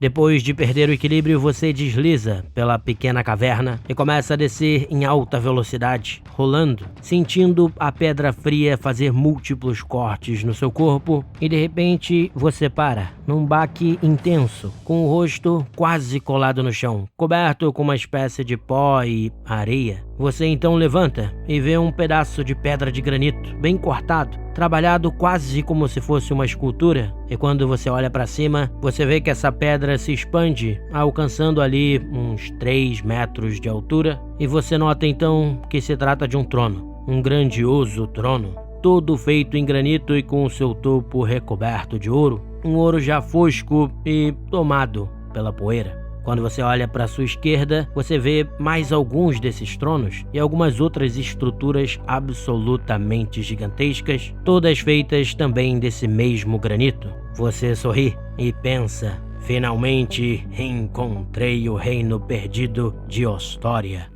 Depois de perder o equilíbrio, você desliza pela pequena caverna e começa a descer em alta velocidade, rolando, sentindo a pedra fria fazer múltiplos cortes no seu corpo e de repente você para num baque intenso, com o rosto quase colado no chão, coberto com uma espécie de pó e areia. Você então levanta e vê um pedaço de pedra de granito, bem cortado, trabalhado quase como se fosse uma escultura, e quando você olha para cima, você vê que essa pedra se expande, alcançando ali uns 3 metros de altura, e você nota então que se trata de um trono, um grandioso trono, todo feito em granito e com o seu topo recoberto de ouro, um ouro já fosco e tomado pela poeira. Quando você olha para sua esquerda, você vê mais alguns desses tronos e algumas outras estruturas absolutamente gigantescas, todas feitas também desse mesmo granito. Você sorri e pensa: finalmente encontrei o reino perdido de Ostória.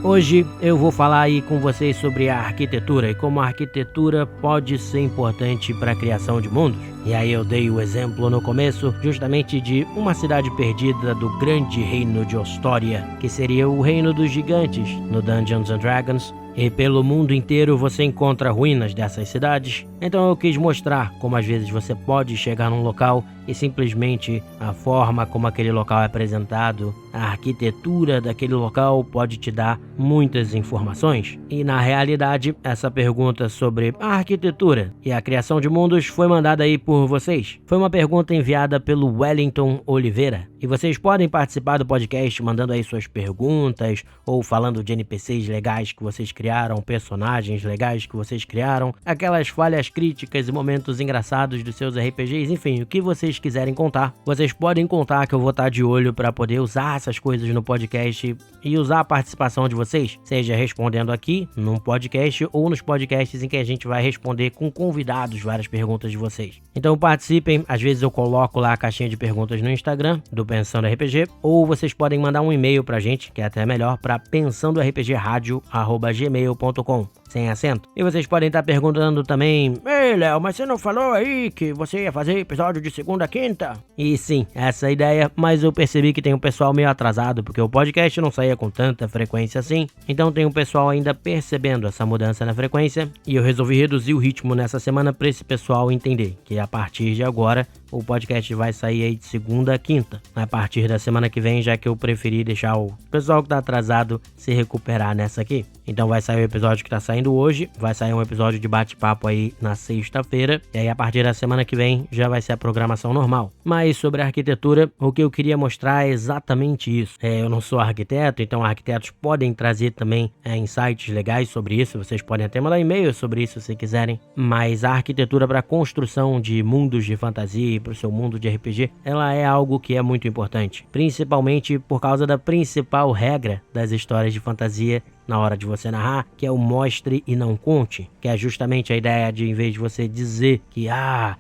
Hoje eu vou falar aí com vocês sobre a arquitetura e como a arquitetura pode ser importante para a criação de mundos. E aí eu dei o exemplo no começo justamente de uma cidade perdida do grande reino de Ostória, que seria o reino dos gigantes no Dungeons & Dragons. E pelo mundo inteiro você encontra ruínas dessas cidades, então eu quis mostrar como às vezes você pode chegar num local e simplesmente a forma como aquele local é apresentado, a arquitetura daquele local pode te dar muitas informações. E na realidade, essa pergunta sobre a arquitetura e a criação de mundos foi mandada aí por vocês. Foi uma pergunta enviada pelo Wellington Oliveira. E vocês podem participar do podcast mandando aí suas perguntas ou falando de NPCs legais que vocês criaram, personagens legais que vocês criaram, aquelas falhas críticas e momentos engraçados dos seus RPGs, enfim, o que vocês quiserem contar. Vocês podem contar que eu vou estar de olho para poder usar essas coisas no podcast e usar a participação de vocês, seja respondendo aqui num podcast ou nos podcasts em que a gente vai responder com convidados várias perguntas de vocês. Então participem, às vezes eu coloco lá a caixinha de perguntas no Instagram do Pensando RPG, ou vocês podem mandar um e-mail pra gente, que é até melhor, para pensandorpgradio@gmail.com, sem acento. E vocês podem estar perguntando também: ei, Léo, mas você não falou aí que você ia fazer episódio de segunda a quinta? E sim, essa é a ideia, mas eu percebi que tem um pessoal meio atrasado, porque o podcast não saía com tanta frequência assim, então tem um pessoal ainda percebendo essa mudança na frequência, e eu resolvi reduzir o ritmo nessa semana para esse pessoal entender que a partir de agora o podcast vai sair aí de segunda a quinta, a partir da semana que vem, já que eu preferi deixar o pessoal que tá atrasado se recuperar nessa aqui. Então vai sair o episódio que tá saindo hoje, vai sair um episódio de bate-papo aí na sexta-feira, e aí a partir da semana que vem já vai ser a programação normal. Mas sobre a arquitetura, o que eu queria mostrar é exatamente isso. Eu não sou arquiteto, então arquitetos podem trazer também insights legais sobre isso, vocês podem até mandar e-mail sobre isso se quiserem, mas a arquitetura para a construção de mundos de fantasia e para o seu mundo de RPG, ela é algo que é muito importante, principalmente por causa da principal regra das histórias de fantasia na hora de você narrar, que é o mostre e não conte, que é justamente a ideia de, em vez de você dizer que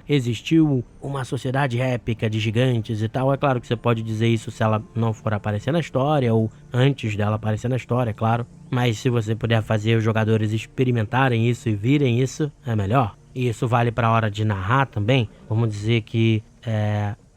existiu uma sociedade épica de gigantes e tal, é claro que você pode dizer isso se ela não for aparecer na história ou antes dela aparecer na história, é claro, mas se você puder fazer os jogadores experimentarem isso e virem isso, é melhor. E isso vale para a hora de narrar também. Vamos dizer que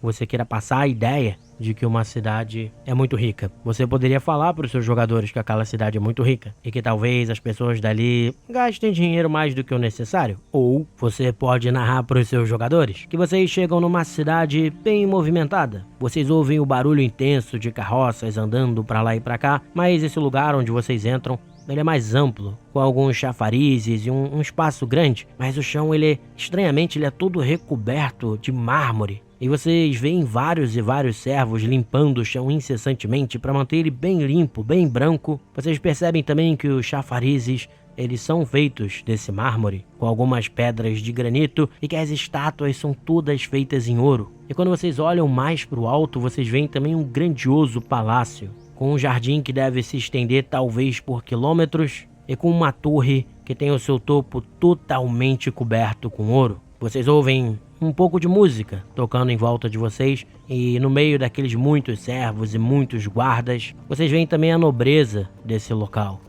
você queira passar a ideia de que uma cidade é muito rica. Você poderia falar para os seus jogadores que aquela cidade é muito rica e que talvez as pessoas dali gastem dinheiro mais do que o necessário. Ou você pode narrar para os seus jogadores que vocês chegam numa cidade bem movimentada. Vocês ouvem o barulho intenso de carroças andando para lá e para cá, mas esse lugar onde vocês entram, ele é mais amplo, com alguns chafarizes e um espaço grande, mas o chão, estranhamente, ele é todo recoberto de mármore. E vocês veem vários e vários servos limpando o chão incessantemente para manter ele bem limpo, bem branco. Vocês percebem também que os chafarizes, eles são feitos desse mármore, com algumas pedras de granito, e que as estátuas são todas feitas em ouro. E quando vocês olham mais para o alto, vocês veem também um grandioso palácio, com um jardim que deve se estender talvez por quilômetros, e com uma torre que tem o seu topo totalmente coberto com ouro. Vocês ouvem um pouco de música tocando em volta de vocês, e no meio daqueles muitos servos e muitos guardas, vocês veem também a nobreza desse local.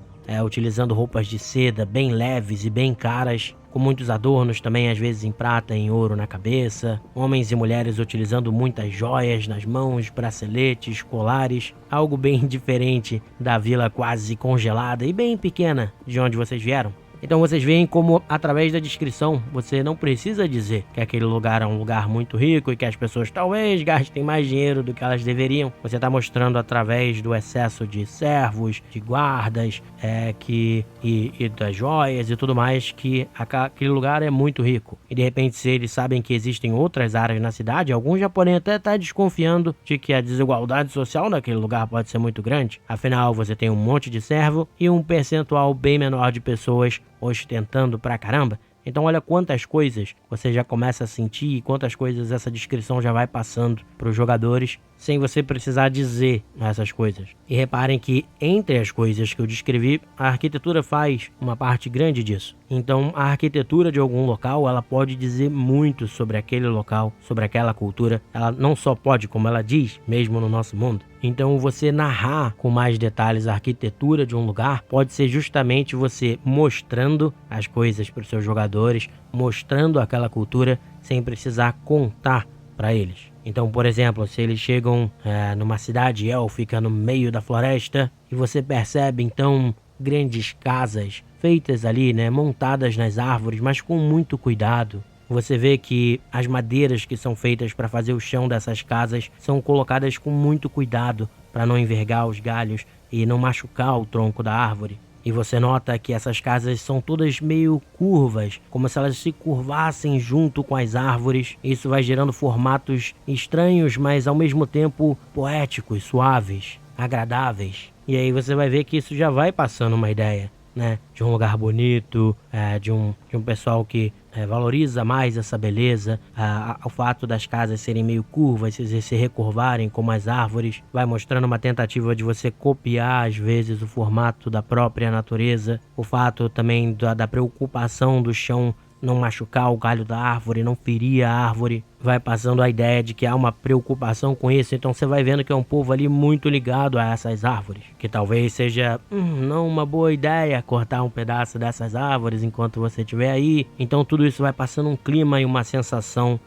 utilizando roupas de seda bem leves e bem caras, com muitos adornos também, às vezes em prata e em ouro na cabeça. Homens e mulheres utilizando muitas joias nas mãos, braceletes, colares, algo bem diferente da vila quase congelada e bem pequena de onde vocês vieram. Então vocês veem como, através da descrição, você não precisa dizer que aquele lugar é um lugar muito rico e que as pessoas talvez gastem mais dinheiro do que elas deveriam. Você está mostrando através do excesso de servos, de guardas, e das joias e tudo mais, que aquele lugar é muito rico. E de repente, se eles sabem que existem outras áreas na cidade, alguns já podem até estar desconfiando de que a desigualdade social naquele lugar pode ser muito grande. Afinal, você tem um monte de servo e um percentual bem menor de pessoas ostentando pra caramba. Então olha quantas coisas você já começa a sentir e quantas coisas essa descrição já vai passando para os jogadores sem você precisar dizer essas coisas. E reparem que entre as coisas que eu descrevi, a arquitetura faz uma parte grande disso. Então a arquitetura de algum local, ela pode dizer muito sobre aquele local, sobre aquela cultura. Ela não só pode, como ela diz, mesmo no nosso mundo. Então você narrar com mais detalhes a arquitetura de um lugar pode ser justamente você mostrando as coisas para os seus jogadores, mostrando aquela cultura sem precisar contar para eles. Então, por exemplo, se eles chegam numa cidade élfica no meio da floresta e você percebe então grandes casas feitas ali, montadas nas árvores, mas com muito cuidado. Você vê que as madeiras que são feitas para fazer o chão dessas casas são colocadas com muito cuidado para não envergar os galhos e não machucar o tronco da árvore. E você nota que essas casas são todas meio curvas, como se elas se curvassem junto com as árvores. Isso vai gerando formatos estranhos, mas ao mesmo tempo poéticos, suaves, agradáveis. E aí você vai ver que isso já vai passando uma ideia, de um lugar bonito, de um pessoal que valoriza mais essa beleza. O fato das casas serem meio curvas, se recurvarem como as árvores, vai mostrando uma tentativa de você copiar às vezes o formato da própria natureza. O fato também da preocupação do chão não machucar o galho da árvore, não ferir a árvore, vai passando a ideia de que há uma preocupação com isso. Então você vai vendo que é um povo ali muito ligado a essas árvores, que talvez seja não uma boa ideia cortar um pedaço dessas árvores enquanto você estiver aí. Então tudo isso vai passando um clima e uma sensação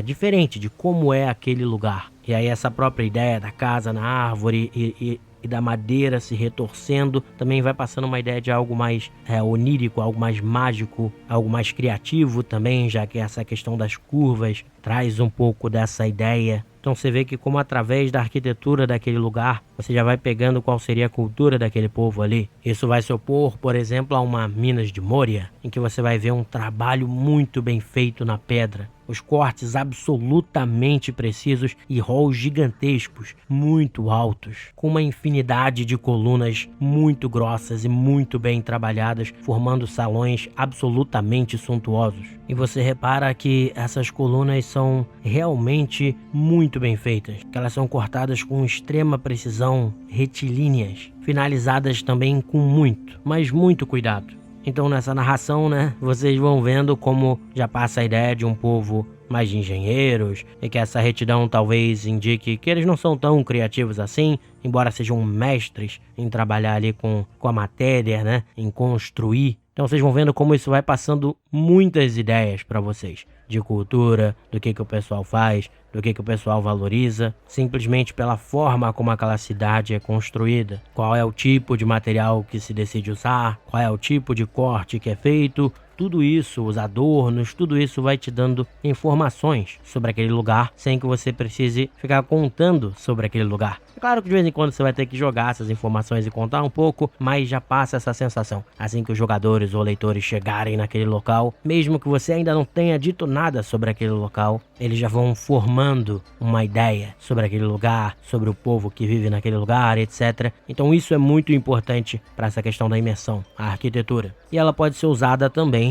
diferente de como é aquele lugar. E aí essa própria ideia da casa na árvore e da madeira se retorcendo também vai passando uma ideia de algo mais onírico, algo mais mágico, algo mais criativo também, já que essa questão das curvas traz um pouco dessa ideia. Então você vê que como através da arquitetura daquele lugar, você já vai pegando qual seria a cultura daquele povo ali. Isso vai se opor, por exemplo, a uma Minas de Moria, em que você vai ver um trabalho muito bem feito na pedra. Os cortes absolutamente precisos e halls gigantescos, muito altos, com uma infinidade de colunas muito grossas e muito bem trabalhadas, formando salões absolutamente suntuosos. E você repara que essas colunas são realmente muito bem feitas, que elas são cortadas com extrema precisão, retilíneas, finalizadas também com muito, mas muito cuidado. Então nessa narração, vocês vão vendo como já passa a ideia de um povo mais de engenheiros, e que essa retidão talvez indique que eles não são tão criativos assim, embora sejam mestres em trabalhar ali com a matéria, em construir. Então vocês vão vendo como isso vai passando muitas ideias para vocês, de cultura, do que o pessoal faz, do que o pessoal valoriza, simplesmente pela forma como aquela cidade é construída, qual é o tipo de material que se decide usar, qual é o tipo de corte que é feito. Tudo isso, os adornos, tudo isso vai te dando informações sobre aquele lugar, sem que você precise ficar contando sobre aquele lugar. É claro que de vez em quando você vai ter que jogar essas informações e contar um pouco, mas já passa essa sensação. Assim que os jogadores ou leitores chegarem naquele local, mesmo que você ainda não tenha dito nada sobre aquele local, eles já vão formando uma ideia sobre aquele lugar, sobre o povo que vive naquele lugar, etc. Então isso é muito importante para essa questão da imersão, a arquitetura. E ela pode ser usada também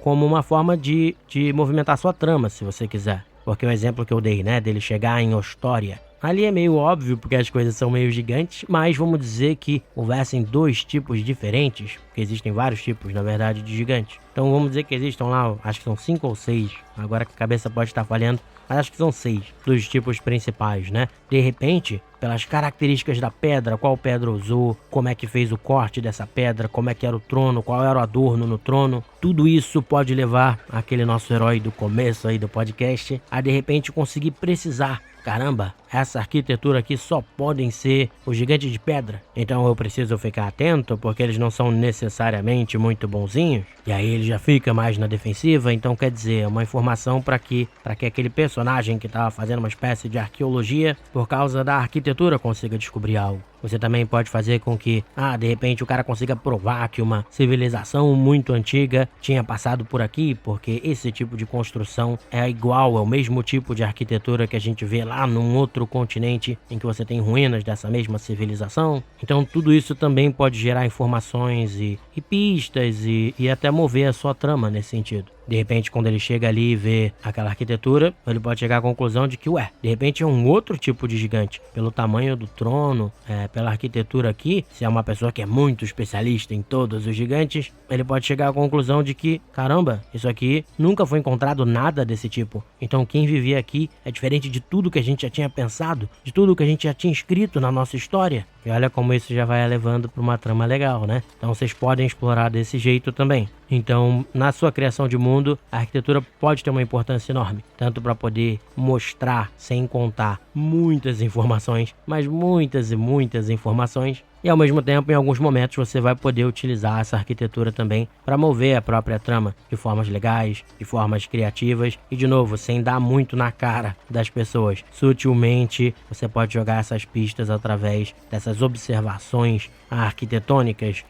como uma forma de movimentar sua trama, se você quiser. Porque o exemplo que eu dei, dele chegar em Ostória Ali é meio óbvio porque as coisas são meio gigantes, mas vamos dizer que houvessem dois tipos diferentes, porque existem vários tipos, na verdade, de gigantes. Então vamos dizer que existam lá, acho que são 5 ou 6, agora que a cabeça pode estar falhando, mas acho que são 6 dos tipos principais, né? De repente, pelas características da pedra, qual pedra usou, como é que fez o corte dessa pedra, como é que era o trono, qual era o adorno no trono, tudo isso pode levar aquele nosso herói do começo aí do podcast a de repente conseguir precisar. Caramba, essa arquitetura aqui só podem ser os gigantes de pedra. Então eu preciso ficar atento porque eles não são necessariamente muito bonzinhos. E aí ele já fica mais na defensiva. Então quer dizer, é uma informação para que aquele personagem que estava fazendo uma espécie de arqueologia por causa da arquitetura consiga descobrir algo. Você também pode fazer com que, de repente o cara consiga provar que uma civilização muito antiga tinha passado por aqui, porque esse tipo de construção é igual, é o mesmo tipo de arquitetura que a gente vê lá num outro continente em que você tem ruínas dessa mesma civilização. Então tudo isso também pode gerar informações e pistas e até mover a sua trama nesse sentido. De repente, quando ele chega ali e vê aquela arquitetura, ele pode chegar à conclusão de que, de repente é um outro tipo de gigante. Pelo tamanho do trono, pela arquitetura aqui, se é uma pessoa que é muito especialista em todos os gigantes, ele pode chegar à conclusão de que, caramba, isso aqui nunca foi encontrado nada desse tipo. Então quem vivia aqui é diferente de tudo que a gente já tinha pensado, de tudo que a gente já tinha escrito na nossa história. E olha como isso já vai levando para uma trama legal, né? Então vocês podem explorar desse jeito também. Então, na sua criação de mundo, a arquitetura pode ter uma importância enorme, tanto para poder mostrar, sem contar, muitas informações, mas muitas e muitas informações, e ao mesmo tempo, em alguns momentos, você vai poder utilizar essa arquitetura também para mover a própria trama de formas legais, de formas criativas e, de novo, sem dar muito na cara das pessoas. Sutilmente, você pode jogar essas pistas através dessas observações arquitetônicas,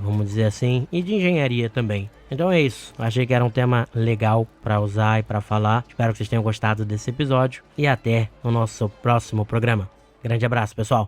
vamos dizer assim, e de engenharia também. Então é isso, achei que era um tema legal para usar e para falar. Espero que vocês tenham gostado desse episódio e até o nosso próximo programa. Grande abraço, pessoal!